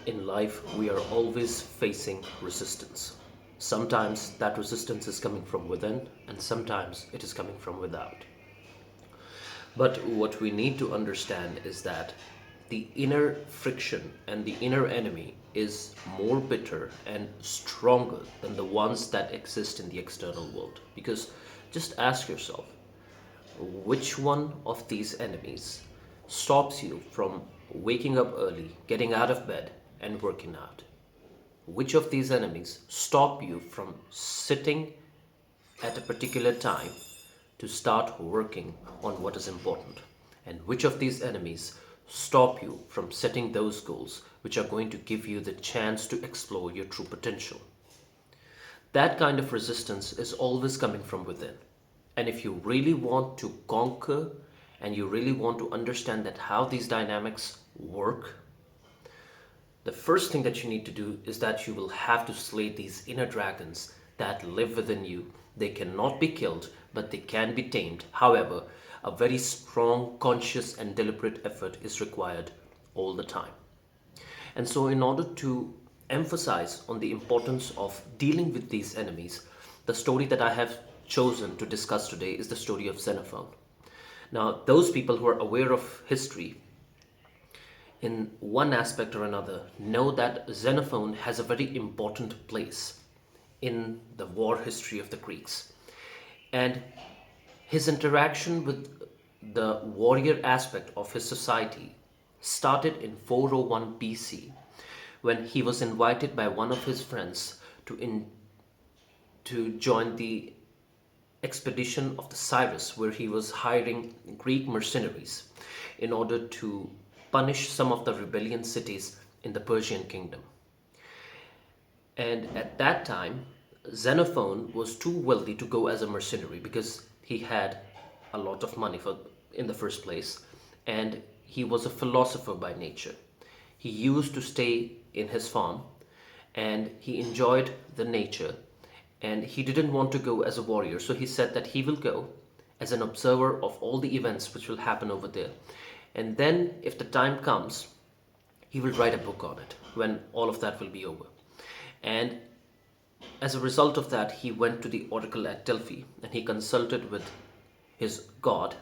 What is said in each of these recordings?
In life, we are always facing resistance. Sometimes that resistance is coming from within, and sometimes it is coming from without. But what we need to understand is that the inner friction and the inner enemy is more bitter and stronger than the ones that exist in the external world. Because just ask yourself, which one of these enemies stops you from waking up early, getting out of bed, and working out? Which of these enemies stop you from sitting at a particular time to start working on what is important? And which of these enemies stop you from setting those goals which are going to give you the chance to explore your true potential? That kind of resistance is always coming from within. And if you really want to conquer and you really want to understand that how these dynamics work, the first thing that you need to do is that you will have to slay these inner dragons that live within you. They cannot be killed, but they can be tamed. However, a very strong, conscious, and deliberate effort is required all the time. And so, in order to emphasize on the importance of dealing with these enemies, the story that I have chosen to discuss today is the story of Xenophon. Now, those people who are aware of history in one aspect or another know that Xenophon has a very important place in the war history of the Greeks. And his interaction with the warrior aspect of his society started in 401 BC when he was invited by one of his friends to join the expedition of the Cyrus, where he was hiring Greek mercenaries in order to punish some of the rebellion cities in the Persian kingdom. And at that time, Xenophon was too wealthy to go as a mercenary because he had a lot of money in the first place, and he was a philosopher by nature. He used to stay in his farm and he enjoyed the nature, and he didn't want to go as a warrior, so he said that he will go as an observer of all the events which will happen over there. And then, if the time comes, he will write a book on it when all of that will be over. And as a result of that, he went to the oracle at Delphi and he consulted with his god.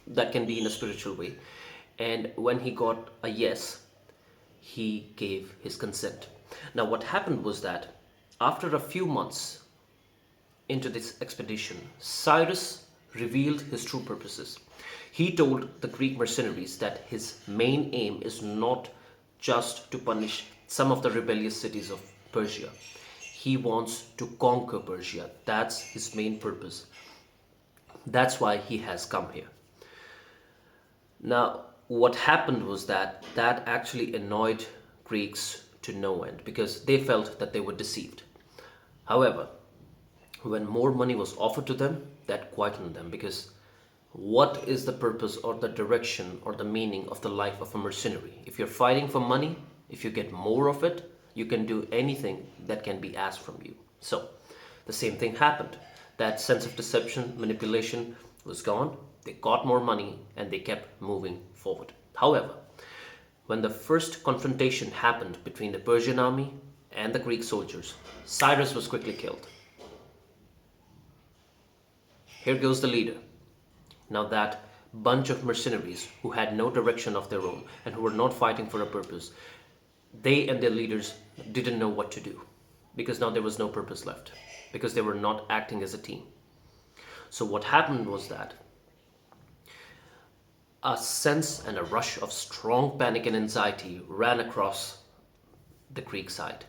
That can be in a spiritual way. And when he got a yes, he gave his consent. Now, what happened was that after a few months into this expedition, Cyrus revealed his true purposes. He told the Greek mercenaries that his main aim is not just to punish some of the rebellious cities of Persia. He wants to conquer Persia. That's his main purpose. That's why he has come here. Now, what happened was that actually annoyed Greeks to no end because they felt that they were deceived. However, when more money was offered to them, that quietened them, because what is the purpose or the direction or the meaning of the life of a mercenary? If you're fighting for money, if you get more of it, you can do anything that can be asked from you. So, the same thing happened. That sense of deception, manipulation was gone. They got more money and they kept moving forward. However, when the first confrontation happened between the Persian army and the Greek soldiers, Cyrus was quickly killed. Here goes the leader. Now that bunch of mercenaries who had no direction of their own and who were not fighting for a purpose, they and their leaders didn't know what to do because now there was no purpose left because they were not acting as a team. So what happened was that a sense and a rush of strong panic and anxiety ran across the Greek side.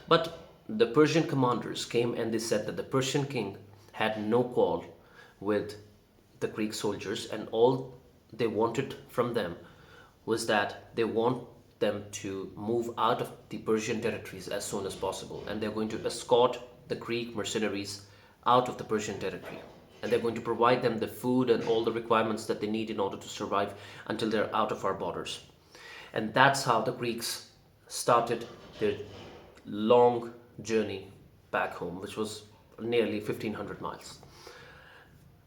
But the Persian commanders came and they said that the Persian king had no quarrel with the Greek soldiers, and all they wanted from them was that they want them to move out of the Persian territories as soon as possible, and they're going to escort the Greek mercenaries out of the Persian territory, and they're going to provide them the food and all the requirements that they need in order to survive until they're out of our borders. And that's how the Greeks started their long journey back home, which was nearly 1500 miles.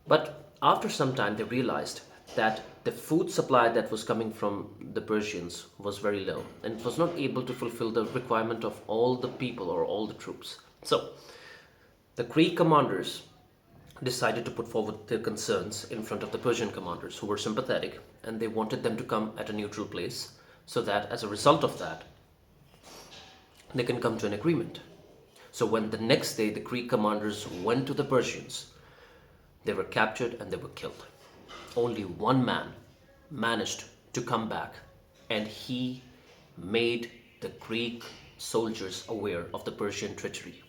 But after some time, they realized that the food supply that was coming from the Persians was very low, and it was not able to fulfill the requirement of all the people or all the troops. So the Greek commanders decided to put forward their concerns in front of the Persian commanders, who were sympathetic, and they wanted them to come at a neutral place so that as a result of that, they can come to an agreement. So when the next day the Greek commanders went to the Persians, they were captured and they were killed. Only one man managed to come back, and he made the Greek soldiers aware of the Persian treachery.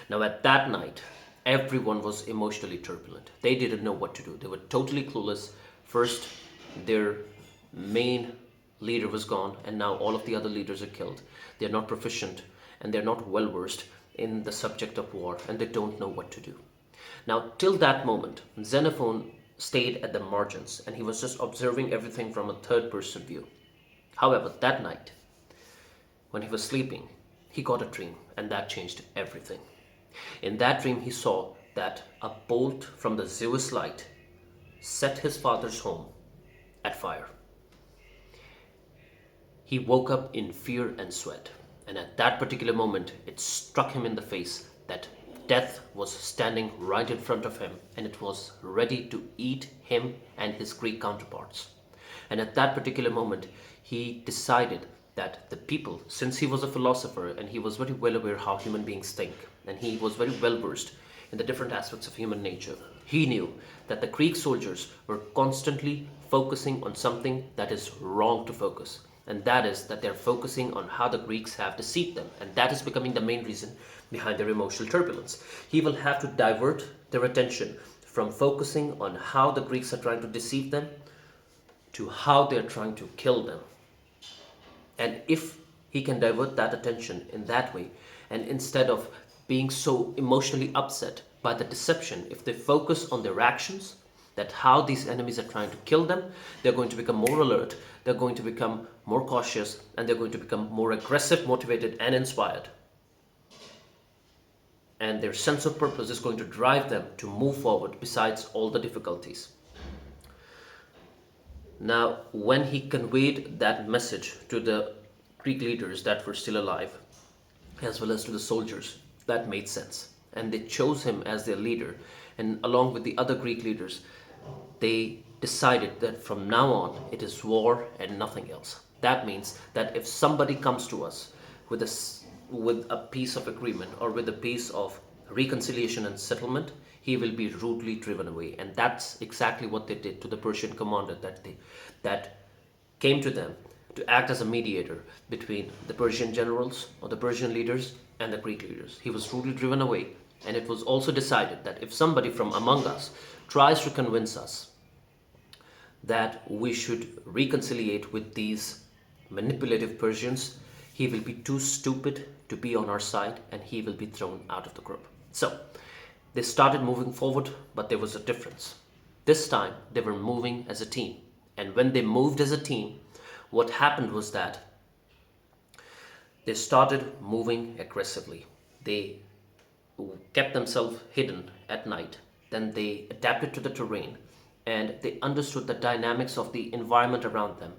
Now, at that night, everyone was emotionally turbulent. They didn't know what to do. They were totally clueless. First, their main leader was gone, and now all of the other leaders are killed. They're not proficient and they're not well versed in the subject of war, and they don't know what to do. Now, till that moment, Xenophon stayed at the margins and he was just observing everything from a third person view. However, that night, when he was sleeping, he got a dream, and that changed everything. In that dream, he saw that a bolt from the Zeus light set his father's home at fire. He woke up in fear and sweat, and at that particular moment, it struck him in the face that death was standing right in front of him, and it was ready to eat him and his Greek counterparts. And at that particular moment, he decided that the people, since he was a philosopher and he was very well aware how human beings think, and he was very well versed in the different aspects of human nature, he knew that the Greek soldiers were constantly focusing on something that is wrong to focus. And that is that they're focusing on how the Greeks have deceived them. And that is becoming the main reason behind their emotional turbulence. He will have to divert their attention from focusing on how the Greeks are trying to deceive them to how they're trying to kill them. And if he can divert that attention in that way, and instead of being so emotionally upset by the deception, if they focus on their actions, that how these enemies are trying to kill them, they're going to become more alert, they're going to become more cautious, and they're going to become more aggressive, motivated, and inspired. And their sense of purpose is going to drive them to move forward besides all the difficulties. Now, when he conveyed that message to the Greek leaders that were still alive, as well as to the soldiers, that made sense. And they chose him as their leader. And along with the other Greek leaders, they decided that from now on, it is war and nothing else. That means that if somebody comes to us with a piece of agreement or with a piece of reconciliation and settlement, he will be rudely driven away. And that's exactly what they did to the Persian commander that came to them to act as a mediator between the Persian generals or the Persian leaders and the Greek leaders. He was rudely driven away, and it was also decided that if somebody from among us tries to convince us that we should reconciliate with these manipulative Persians, he will be too stupid to be on our side, and he will be thrown out of the group. So they started moving forward, but there was a difference. This time they were moving as a team. And when they moved as a team, what happened was that they started moving aggressively. They kept themselves hidden at night. Then they adapted to the terrain, and they understood the dynamics of the environment around them.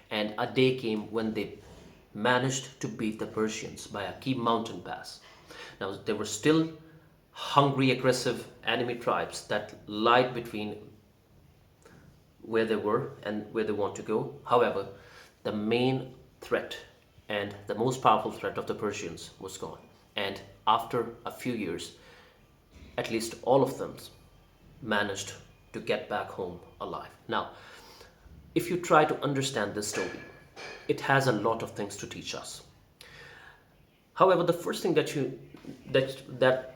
And a day came when they managed to beat the Persians by a key mountain pass. Now, there were still hungry, aggressive enemy tribes that lied between where they were and where they want to go. However, the main threat and the most powerful threat of the Persians was gone. And after a few years, at least all of them managed to get back home alive. Now, if you try to understand this story, it has a lot of things to teach us. However, the first thing that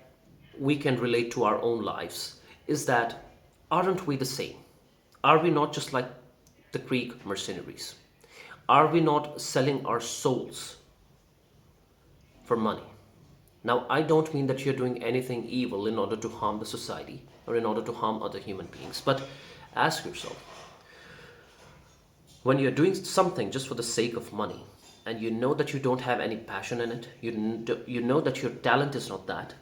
we can relate to our own lives is that aren't we the same? Are we not just like the Greek mercenaries? Are we not selling our souls for money? Now, I don't mean that you're doing anything evil in order to harm the society or in order to harm other human beings, but ask yourself, when you're doing something just for the sake of money, and you know that you don't have any passion in it, you know that your talent is not that,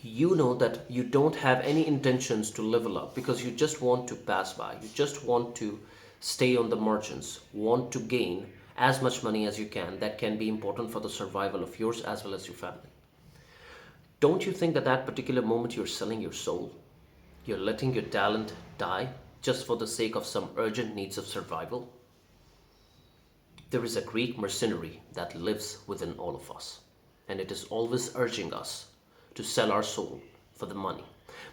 You know that you don't have any intentions to level up because you just want to pass by. You just want to stay on the margins, want to gain as much money as you can that can be important for the survival of yours as well as your family. Don't you think that that particular moment you're selling your soul? You're letting your talent die just for the sake of some urgent needs of survival? There is a Greek mercenary that lives within all of us, and it is always urging us to sell our soul for the money.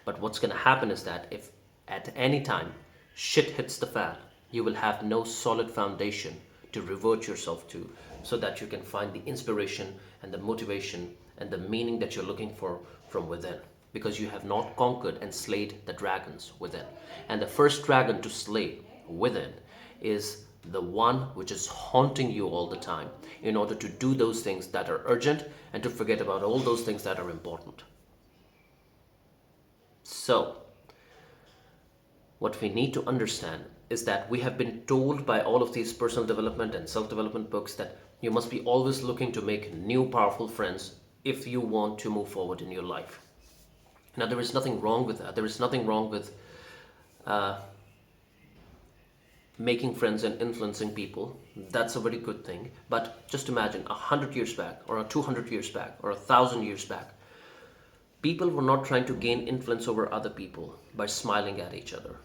But what's going to happen is that if at any time shit hits the fan, you will have no solid foundation to revert yourself to so that you can find the inspiration and the motivation and the meaning that you're looking for from within, because you have not conquered and slayed the dragons within. And the first dragon to slay within is the one which is haunting you all the time in order to do those things that are urgent and to forget about all those things that are important. So, what we need to understand is that we have been told by all of these personal development and self development books that you must be always looking to make new powerful friends if you want to move forward in your life. Now, there is nothing wrong with that. There is nothing wrong with making friends and influencing people. That's a very good thing. But just imagine 100 years back, or 200 years back, or 1,000 years back, people were not trying to gain influence over other people by smiling at each other,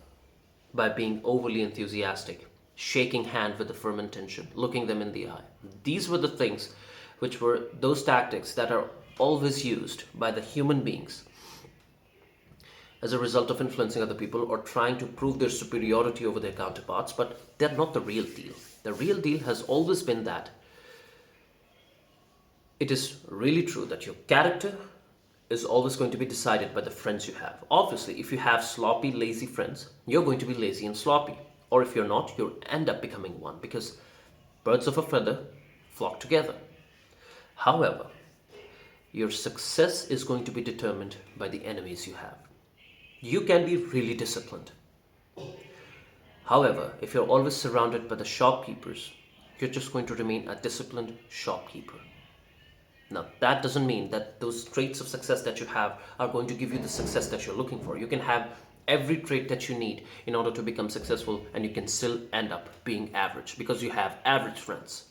by being overly enthusiastic, shaking hand with a firm intention, looking them in the eye. These were the things which were those tactics that are always used by the human beings as a result of influencing other people or trying to prove their superiority over their counterparts, but they're not the real deal. The real deal has always been that it is really true that your character is always going to be decided by the friends you have. Obviously, if you have sloppy, lazy friends, you're going to be lazy and sloppy. Or if you're not, you'll end up becoming one because birds of a feather flock together. However, your success is going to be determined by the enemies you have. You can be really disciplined. However, if you're always surrounded by the shopkeepers, you're just going to remain a disciplined shopkeeper. Now, that doesn't mean that those traits of success that you have are going to give you the success that you're looking for. You can have every trait that you need in order to become successful, and you can still end up being average because you have average friends.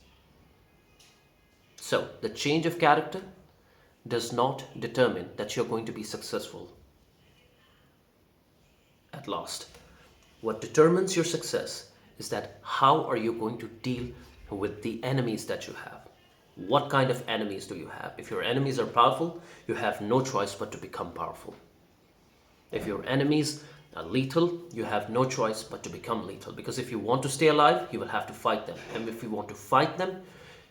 So, the change of character does not determine that you're going to be successful at last. What determines your success is that how are you going to deal with the enemies that you have? What kind of enemies do you have? If your enemies are powerful, you have no choice but to become powerful. If your enemies are lethal, you have no choice but to become lethal. Because if you want to stay alive, you will have to fight them. And if you want to fight them,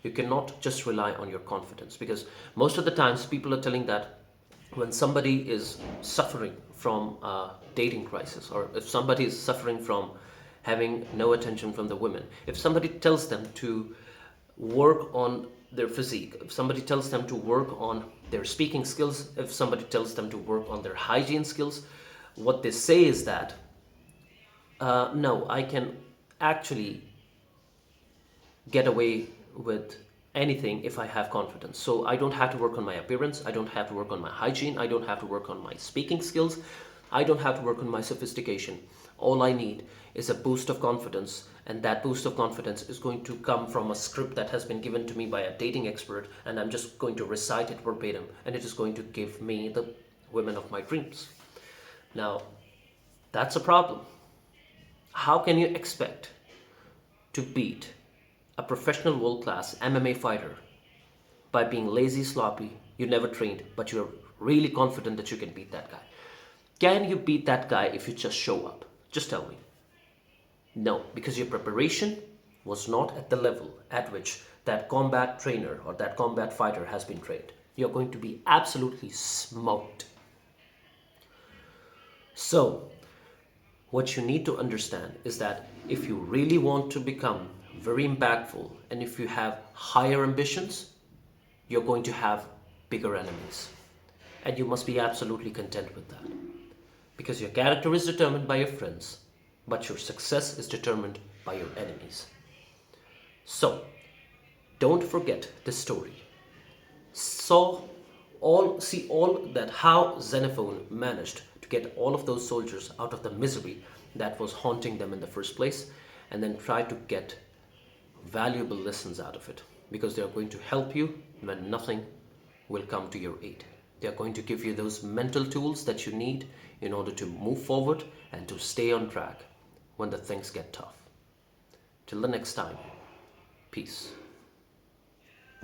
you cannot just rely on your confidence. Because most of the times people are telling that when somebody is suffering from a dating crisis, or if somebody is suffering from having no attention from the women, if somebody tells them to work on their physique, if somebody tells them to work on their speaking skills, if somebody tells them to work on their hygiene skills, what they say is that, no, I can actually get away with anything if I have confidence. So I don't have to work on my appearance, I don't have to work on my hygiene, I don't have to work on my speaking skills, I don't have to work on my sophistication. All I need is a boost of confidence, and that boost of confidence is going to come from a script that has been given to me by a dating expert, and I'm just going to recite it verbatim, and it is going to give me the women of my dreams. Now, that's a problem. How can you expect to beat a professional world-class MMA fighter by being lazy, sloppy, you never trained, but you're really confident that you can beat that guy? Can you beat that guy if you just show up? Just tell me. No, because your preparation was not at the level at which that combat trainer or that combat fighter has been trained. You're going to be absolutely smoked. So, what you need to understand is that if you really want to become very impactful and if you have higher ambitions, you're going to have bigger enemies. And you must be absolutely content with that. Because your character is determined by your friends, but your success is determined by your enemies. So, don't forget the story. Saw all that how Xenophon managed to get all of those soldiers out of the misery that was haunting them in the first place, and then try to get valuable lessons out of it, because they are going to help you when nothing will come to your aid. They are going to give you those mental tools that you need in order to move forward and to stay on track when the things get tough. Till the next time, peace.